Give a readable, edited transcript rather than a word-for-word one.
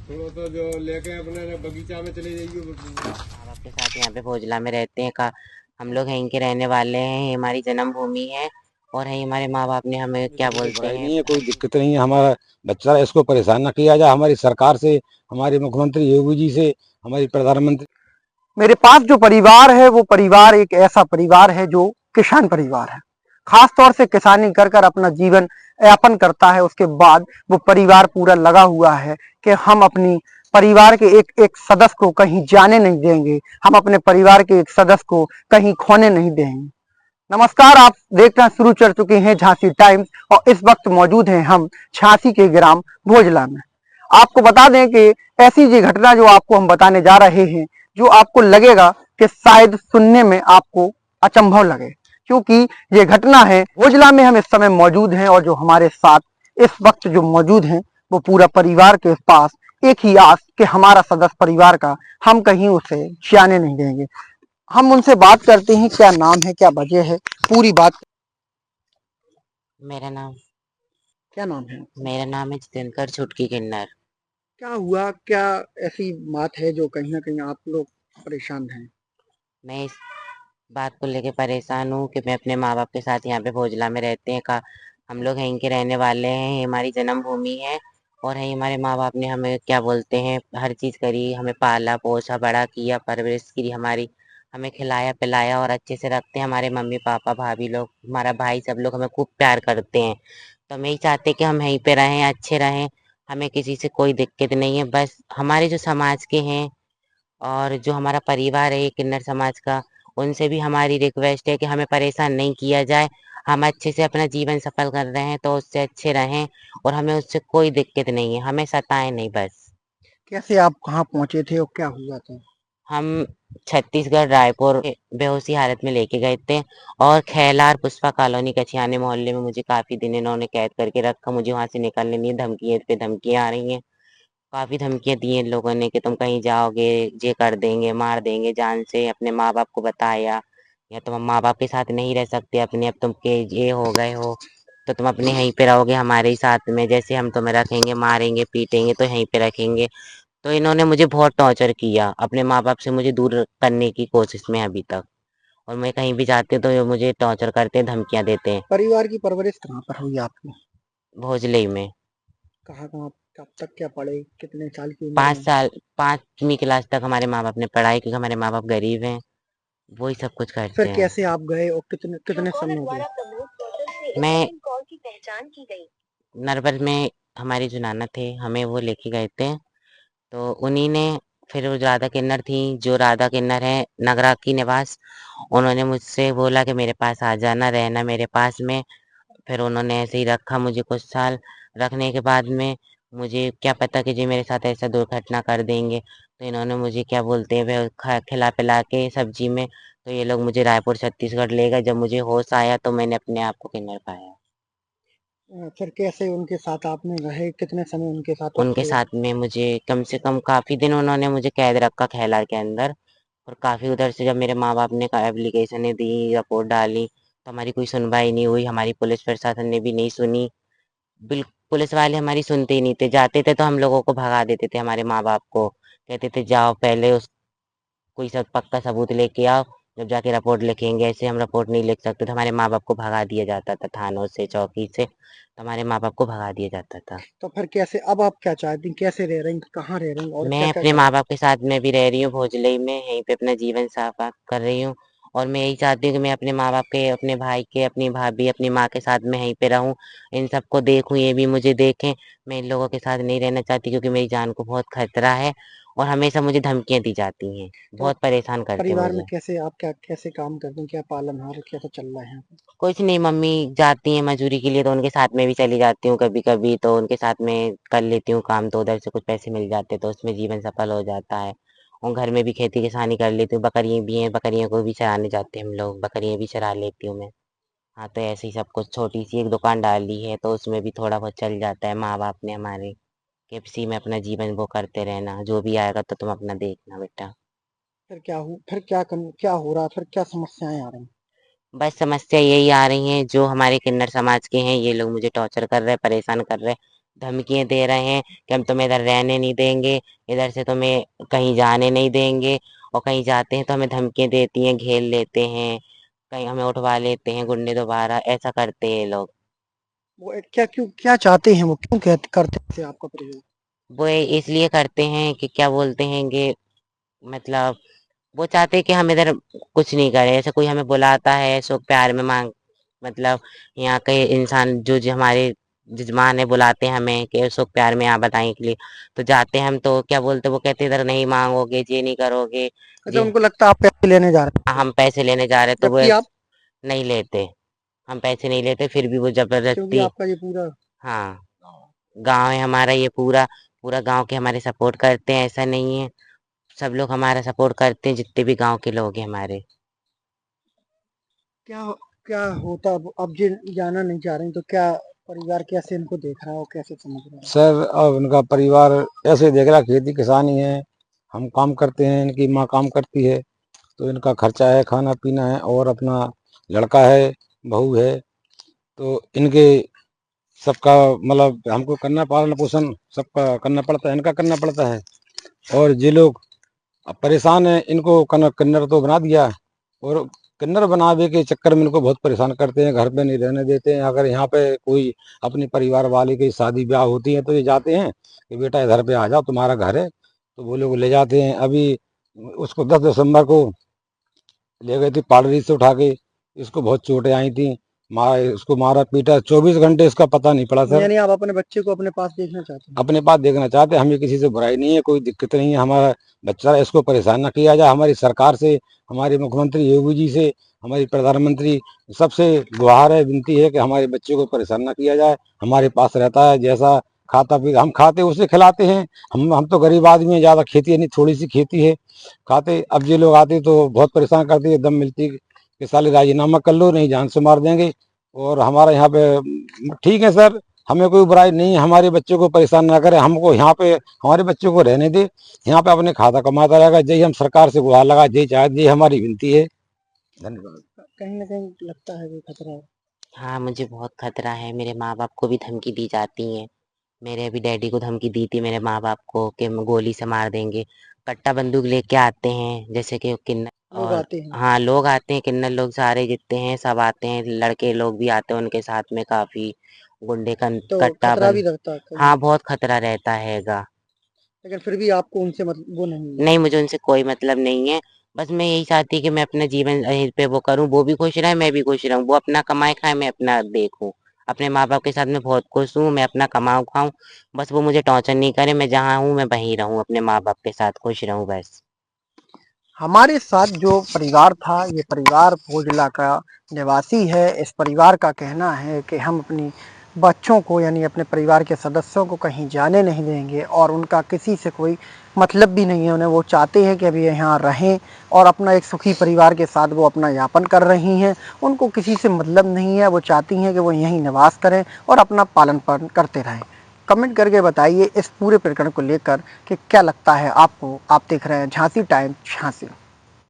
थोड़ा सा जो लेके अपने बगीचा में चले जाइए। हम आपके साथ यहाँ पे भोजला में रहते हैं का हम लोग यहीं के रहने वाले हैं। ये हमारी जन्मभूमि है और यही हमारे माँ बाप ने हमें क्या कोई बोलते बुराई हैं नहीं है, कोई हर चीज। दिक्कत नहीं है। हमारा बच्चा, इसको परेशान न किया जाए। हमारी सरकार से, हमारे मुख्यमंत्री योगी जी से, हमारी प्रधानमंत्री। मेरे पास जो परिवार है वो परिवार एक ऐसा परिवार है जो किसान परिवार है। खास तौर से किसानी कर कर अपना जीवन यापन करता है। उसके बाद वो परिवार पूरा लगा हुआ है कि हम अपनी परिवार के एक एक सदस्य को कहीं जाने नहीं देंगे, हम अपने परिवार के एक सदस्य को कहीं खोने नहीं देंगे। नमस्कार, आप देखना शुरू कर चुके हैं झांसी टाइम्स और इस वक्त मौजूद हैं हम झांसी के ग्राम भोजला में। आपको बता दें कि ऐसी ये घटना जो आपको हम बताने जा रहे हैं, जो आपको लगेगा कि शायद सुनने में आपको अचंभव लगे, क्योंकि ये घटना है भोजला में हम इस समय मौजूद हैं और जो हमारे साथ इस वक्त जो मौजूद हैं वो पूरा परिवार के पास एक ही आस कि हमारा सदस्य परिवार का हम कहीं उसे जाने नहीं देंगे। हम उनसे बात करते हैं, क्या नाम है, क्या वजह है, पूरी बात। मेरा नाम क्या नाम है आपका? मेरा नाम है जितेंद्र छुटकी किन्नर। क्या हुआ, क्या ऐसी बात है जो कहीं ना कहीं आप लोग परेशान हैं? मैं इस बात को लेके परेशान हूँ कि मैं अपने माँ बाप के साथ यहाँ पे भोजला में रहते हैं का हम लोग यहीं के रहने वाले हैं। ये हमारी जन्मभूमि है और यही हमारे माँ बाप ने हमें क्या बोलते हैं हर चीज़ करी, हमें पाला पोसा बड़ा किया, परवरिश की हमारी, हमें खिलाया पिलाया और अच्छे से रखते हैं। हमारे मम्मी पापा भाभी लोग, हमारा भाई, सब लोग हमें खूब प्यार करते हैं। तो हम यही चाहते हैं कि हम यहीं पे रहें, अच्छे रहें, हमें किसी से कोई दिक्कत नहीं है। बस हमारे जो समाज के हैं और जो हमारा परिवार है ये किन्नर समाज का, उनसे भी हमारी रिक्वेस्ट है कि हमें परेशान नहीं किया जाए। हम अच्छे से अपना जीवन सफल कर रहे हैं तो उससे अच्छे रहें और हमें उससे कोई दिक्कत नहीं है, हमें सताएं नहीं बस। कैसे आप कहाँ पहुंचे थे और क्या हुआ था? हम छत्तीसगढ़ रायपुर बेहोशी हालत में लेके गए थे और खैलार पुष्पा कॉलोनी कछियाने मोहल्ले में मुझे काफी दिन इन्होंने कैद करके रखा। मुझे वहां से निकलने नहीं, धमकियां पे धमकियां आ रही हैं। काफ़ी धमकियाँ दी हैं इन लोगों ने कि तुम कहीं जाओगे, ये कर देंगे, मार देंगे जान से। अपने माँ-बाप को बताया या तुम माँ-बाप के साथ नहीं रह सकते अपने, अब तुम के ये हो गए हो, तो तुम अपने यहीं पे रहोगे हमारे ही साथ में। जैसे हम तुम्हें रखेंगे, मारेंगे, पीटेंगे तो यहीं पे रखेंगे। तो इन्होंने मुझे बहुत टॉर्चर किया, अपने माँ-बाप से मुझे दूर करने की कोशिश में अभी तक। और मैं कहीं भी जाती हूँ तो ये मुझे टॉर्चर करते हैं, धमकियाँ देते हैं। परिवार की परवरिश कहाँ पर हुई आपकी? भोजले में कहाँ कहाँ, कब तक क्या पढ़े, कितने साल की उम्र 5 में? साल 5वीं क्लास तक हमारे माँ-बाप ने पढ़ाई, क्योंकि हमारे माँ-बाप गरीब हैं। वही सब कुछ फिर करते हैं। कैसे आप गए और कितने कितने समय हो गए? मैं नरबल में हमारी जो नाना थे हमें वो लेके गए थे, तो उन्हीं ने, फिर वो राधा किन्नर थी, जो राधा किन्नर है नगरा की निवास, उन्होंने मुझसे बोला कि मेरे पास आ जाना, रहना मेरे पास में। फिर उन्होंने ऐसे ही रखा मुझे कुछ साल। रखने के बाद में मुझे क्या पता कि जी मेरे साथ ऐसा दुर्घटना कर देंगे, तो इन्होंने मुझे क्या बोलते हैं खिला पिला के सब्जी में, तो ये लोग मुझे रायपुर छत्तीसगढ़ ले गए। जब मुझे होश आया तो मैंने अपने आप को किन्नर पाया। फिर कैसे उनके साथ आपने रहे, कितने समय उनके साथ उनके रहे? साथ में मुझे कम से कम काफ़ी दिन उन्होंने मुझे कैद रखा खैलार के अंदर। और काफ़ी उधर से जब मेरे माँ बाप ने एप्लीकेशनें दी, रिपोर्ट डाली, तो हमारी कोई सुनवाई नहीं हुई, हमारी पुलिस प्रशासन ने भी नहीं सुनी। पुलिस वाले हमारी सुनते ही नहीं थे, जाते थे तो हम लोगों को भगा देते थे, हमारे माँ बाप को कहते थे जाओ पहले उस कोई सब पक्का सबूत लेके आओ, जब जाके रिपोर्ट लिखेंगे। ऐसे हम रिपोर्ट नहीं लिख सकते, तो हमारे माँ बाप को भगा दिया जाता था थानों से, चौकी से, तो हमारे माँ बाप को भगा दिया जाता था। तो फिर कैसे, अब आप क्या चाहती हैं, कैसे रह रही, कहाँ रह रही और क्या मैं क्या अपने कर? माँ बाप के साथ में भी रह रही हूँ भोजले में, यहीं पे अपना जीवन साफा कर रही हूँ। और मैं यही चाहती हूँ कि मैं अपने माँ बाप के, अपने भाई के, अपनी भाभी, अपनी माँ के साथ में यहीं पे रहूँ, इन सबको देखूँ, ये भी मुझे देखें। मैं इन लोगों के साथ नहीं रहना चाहती, क्योंकि मेरी जान को बहुत खतरा है और हमेशा मुझे धमकियाँ दी जाती हैं, तो बहुत परेशान करते हैं परिवार में मुझे। कैसे आप क्या कैसे काम करते हैं, क्या पालनहार कैसा चल रहा है यहाँ पे? कुछ नहीं, मम्मी जाती हैं मजदूरी के लिए तो उनके साथ में भी चली जाती हूँ कभी कभी, तो उनके साथ में कर लेती हूँ काम, तो उधर से कुछ पैसे मिल जाते तो उसमें जीवन सफल हो जाता है। और घर में भी खेती किसानी कर लेती हूँ, बकरियाँ भी हैं, बकरियों को भी चराने जाते हैं हम लोग, बकरियाँ भी चरा लेती हूँ मैं। हाँ, तो ऐसे ही सब कुछ, छोटी सी एक दुकान डाली है तो उसमें भी थोड़ा बहुत चल जाता है। माँ बाप ने हमारे कि इसी में अपना जीवन वो करते रहना, जो भी आएगा तो तुम अपना देखना बेटा। फिर क्या हो, फिर क्या हो रहा, फिर क्या समस्याएं आ रही? बस समस्या यही आ रही हैं, जो हमारे किन्नर समाज के हैं ये लोग मुझे टॉर्चर कर रहे हैं, परेशान कर रहे हैं। धमकियाँ दे रहे हैं कि हम तुम्हें इधर रहने नहीं देंगे, इधर से तुम्हें कहीं जाने नहीं देंगे, और कहीं जाते हैं तो हमें धमकियाँ देती हैं, घेर लेते हैं, कहीं हमें उठवा लेते हैं गुंडे दोबारा, ऐसा करते हैं ये लोग। वो क्या चाहते हैं, वो क्यों करते थे आपका परिवार? वो इसलिए करते हैं कि क्या बोलते हैं कि मतलब वो चाहते हैं कि हम इधर कुछ नहीं करें, ऐसे कोई हमें बुलाता है सो प्यार में मांग मतलब यहाँ के इंसान जो हमारे जजमान है बुलाते हैं हमें कि सो प्यार में यहाँ बताएं के लिए, तो जाते हैं हम, तो क्या बोलते वो कहते इधर नहीं मांगोगे, ये नहीं करोगे, अच्छा, ये उनको लगता है आप पैसे लेने जा रहे हैं, हम पैसे लेने जा रहे हैं, तो वो जबकि आप नहीं लेते, हम पैसे नहीं लेते, फिर भी वो क्योंकि जबरदस्ती। आपका ये पूरा हाँ, गांव है हमारा, ये पूरा पूरा गांव के हमारे सपोर्ट करते हैं, ऐसा नहीं है, सब लोग हमारा सपोर्ट करते हैं, जितने भी गांव के लोग हैं हमारे। क्या क्या होता, अब जो जाना नहीं चाह रहे हैं, तो क्या परिवार कैसे इनको देख रहा है और कैसे समझ रहा है? सर अब उनका परिवार ऐसे देख रहा, खेती किसानी है, हम काम करते हैं, इनकी माँ काम करती है, तो इनका खर्चा है, खाना पीना है, और अपना लड़का है, बहू है, तो इनके सबका मतलब हमको करना, पालन पोषण सबका करना पड़ता है, इनका करना पड़ता है। और ये लोग अब परेशान है, इनको किन्नर तो बना दिया, और किन्नर बनावे के चक्कर में इनको बहुत परेशान करते हैं, घर पे नहीं रहने देते हैं। अगर यहाँ पे कोई अपनी परिवार वाले की शादी ब्याह होती है तो ये जाते हैं कि बेटा इधर पे आ जाओ, तुम्हारा घर है, तो वो लोग ले जाते हैं। अभी उसको 10 दिसंबर को ले गए थे पालरी से उठा के, इसको बहुत चोटें आई थी, उसको मारा पीटा, 24 घंटे इसका पता नहीं पड़ा सर। यानी आप अपने बच्चे को अपने पास देखना चाहते हैं? अपने पास देखना चाहते हैं, हमें किसी से बुराई नहीं है, कोई दिक्कत नहीं है, हमारा बच्चा है, इसको परेशान ना किया जाए। हमारी सरकार से, हमारे मुख्यमंत्री योगी जी से, हमारी प्रधानमंत्री सबसे गुहार है, विनती है कि हमारे बच्चे को परेशान ना किया जाए। हमारे पास रहता है, जैसा खाता पी हम खाते उसे खिलाते हैं। हम तो गरीब आदमी हैं, ज़्यादा खेती है नहीं, थोड़ी सी खेती है, खाते। अब ये लोग आते तो बहुत परेशान करते हैं, दम मिलती कि साले राजीनामा कर लो, नहीं जान से मार देंगे। और हमारा यहाँ पे ठीक है सर, हमें कोई बुराई नहीं है, हमारे बच्चों को परेशान ना करें, हमको यहाँ पे हमारे बच्चों को रहने दे, यहाँ पे अपने खाता कमाता रहेगा। यही हम सरकार से गुहार लगा, यही चाहते, यही हमारी विनती है। धन्यवाद। कहीं ना कहीं लगता है कि खतरा है? हाँ, मुझे बहुत खतरा है, मेरे माँ बाप को भी धमकी दी जाती है, मेरे अभी डैडी को धमकी दी थी मेरे माँ बाप को कि गोली से मार देंगे, कट्टा बंदूक लेके आते हैं, जैसे कि किन्नर लोग और आते हैं? हाँ लोग आते हैं, किन्नर लोग सारे जितने हैं सब आते हैं, लड़के लोग भी आते हैं उनके साथ में, काफी गुंडे तो कट्टा खतरा बंद। भी रहता है कहीं? हाँ, बहुत खतरा रहता हैगा। लेकिन फिर भी आपको उनसे मतलब वो नहीं है? नहीं, मुझे उनसे कोई मतलब नहीं है, बस मैं यही चाहती कि मैं अपना जीवन यहीं पे वो करूँ, वो भी खुश रहे, मैं भी खुश रहूँ, वो अपना कमाए खाए, मैं अपना देखूँ, अपने माँ बाप के साथ मैं बहुत खुश हूँ, मैं अपना कमाऊँ खाऊँ, बस वो मुझे टॉर्चर नहीं करे, मैं जहाँ हूँ मैं वहीं रहूँ, अपने माँ बाप के साथ खुश रहूँ बस। हमारे साथ जो परिवार था, ये परिवार भोजला का निवासी है। इस परिवार का कहना है कि हम अपनी बच्चों को, यानी अपने परिवार के सदस्यों को कहीं जाने नहीं देंगे, और उनका किसी से कोई मतलब भी नहीं है उन्हें। वो चाहते हैं कि अभी यहाँ रहें और अपना एक सुखी परिवार के साथ वो अपना यापन कर रही हैं। उनको किसी से मतलब नहीं है, वो चाहती हैं कि वो यहीं निवास करें और अपना पालन पोषण करते रहें। कमेंट करके बताइए इस पूरे प्रकरण को लेकर कि क्या लगता है आपको। आप देख रहे हैं झांसी टाइम्स झांसी।